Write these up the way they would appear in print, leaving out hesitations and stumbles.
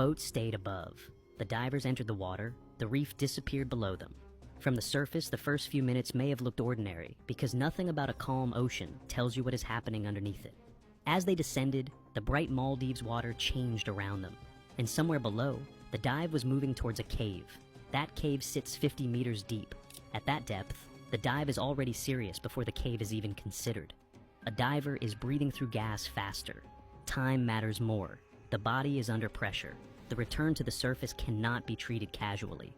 boat stayed above. The divers entered the water, the reef disappeared below them. From the surface, the first few minutes may have looked ordinary, because nothing about a calm ocean tells you what is happening underneath it. As they descended, the bright Maldives water changed around them, and somewhere below, the dive was moving towards a cave. That cave sits 50 meters deep. At that depth, the dive is already serious before the cave is even considered. A diver is breathing through gas faster. Time matters more. The body is under pressure. The return to the surface cannot be treated casually.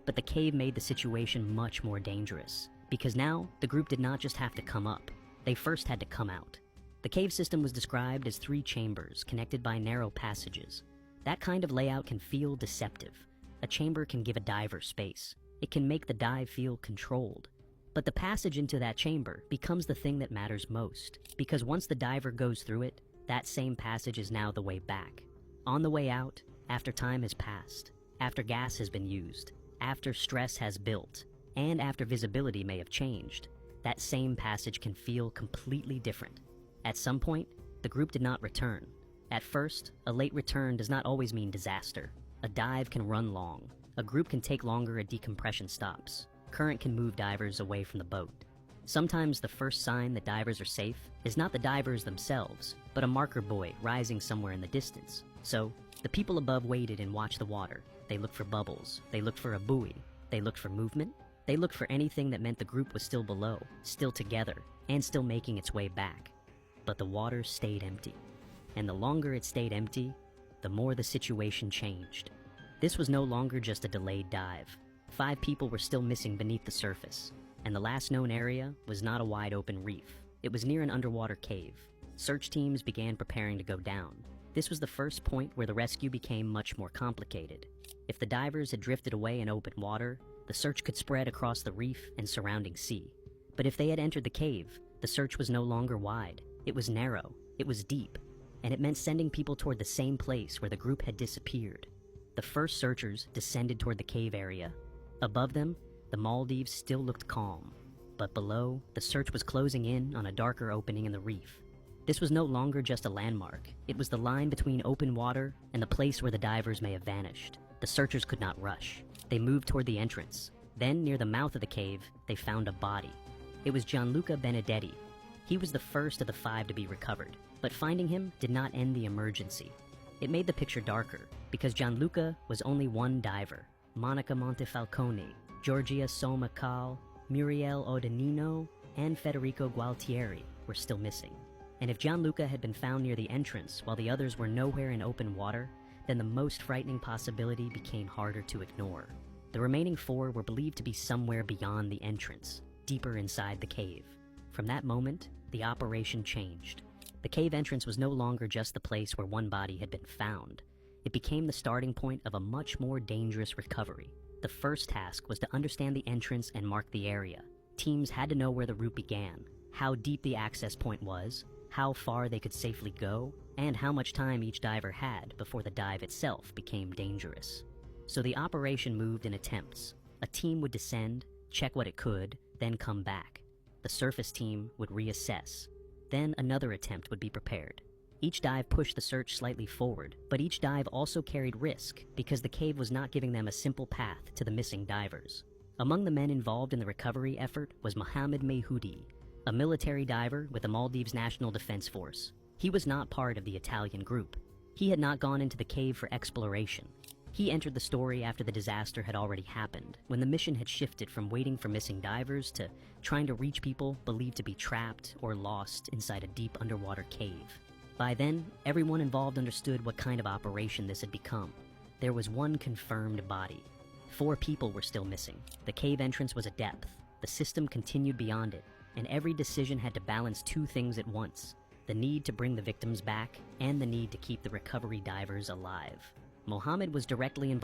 But the cave made the situation much more dangerous, because now the group did not just have to come up. They first had to come out. The cave system was described as 3 chambers connected by narrow passages. That kind of layout can feel deceptive. A chamber can give a diver space. It can make the dive feel controlled. But the passage into that chamber becomes the thing that matters most, because once the diver goes through it, that same passage is now the way back. On the way out, after time has passed, after gas has been used, after stress has built, and after visibility may have changed, that same passage can feel completely different. At some point, the group did not return. At first, a late return does not always mean disaster. A dive can run long. A group can take longer at decompression stops. Current can move divers away from the boat. Sometimes the first sign that divers are safe is not the divers themselves, but a marker buoy rising somewhere in the distance. So, the people above waited and watched the water. They looked for bubbles. They looked for a buoy. They looked for movement. They looked for anything that meant the group was still below, still together, and still making its way back. But the water stayed empty. And the longer it stayed empty, the more the situation changed. This was no longer just a delayed dive. 5 people were still missing beneath the surface, and the last known area was not a wide open reef. It was near an underwater cave. Search teams began preparing to go down. This was the first point where the rescue became much more complicated. If the divers had drifted away in open water, the search could spread across the reef and surrounding sea. But if they had entered the cave, the search was no longer wide. It was narrow, it was deep, and it meant sending people toward the same place where the group had disappeared. The first searchers descended toward the cave area. Above them, the Maldives still looked calm, but below, the search was closing in on a darker opening in the reef. This was no longer just a landmark. It was the line between open water and the place where the divers may have vanished. The searchers could not rush. They moved toward the entrance. Then, near the mouth of the cave, they found a body. It was Gianluca Benedetti. He was the first of the 5 to be recovered, but finding him did not end the emergency. It made the picture darker, because Gianluca was only one diver. Monica Montefalcone, Giorgia Somacal, Muriel Odenino, and Federico Gualtieri were still missing. And if Gianluca had been found near the entrance while the others were nowhere in open water, then the most frightening possibility became harder to ignore. The remaining 4 were believed to be somewhere beyond the entrance, deeper inside the cave. From that moment, the operation changed. The cave entrance was no longer just the place where one body had been found. It became the starting point of a much more dangerous recovery. The first task was to understand the entrance and mark the area. Teams had to know where the route began, how deep the access point was, how far they could safely go, and how much time each diver had before the dive itself became dangerous. So the operation moved in attempts. A team would descend, check what it could, then come back. The surface team would reassess. Then another attempt would be prepared. Each dive pushed the search slightly forward, but each dive also carried risk because the cave was not giving them a simple path to the missing divers. Among the men involved in the recovery effort was Mohammed Mehudi, a military diver with the Maldives National Defense Force. He was not part of the Italian group. He had not gone into the cave for exploration. He entered the story after the disaster had already happened, when the mission had shifted from waiting for missing divers to trying to reach people believed to be trapped or lost inside a deep underwater cave. By then, everyone involved understood what kind of operation this had become. There was one confirmed body. 4 people were still missing. The cave entrance was a depth. The system continued beyond it, and every decision had to balance 2 things at once: the need to bring the victims back and the need to keep the recovery divers alive. Mohammed was directly involved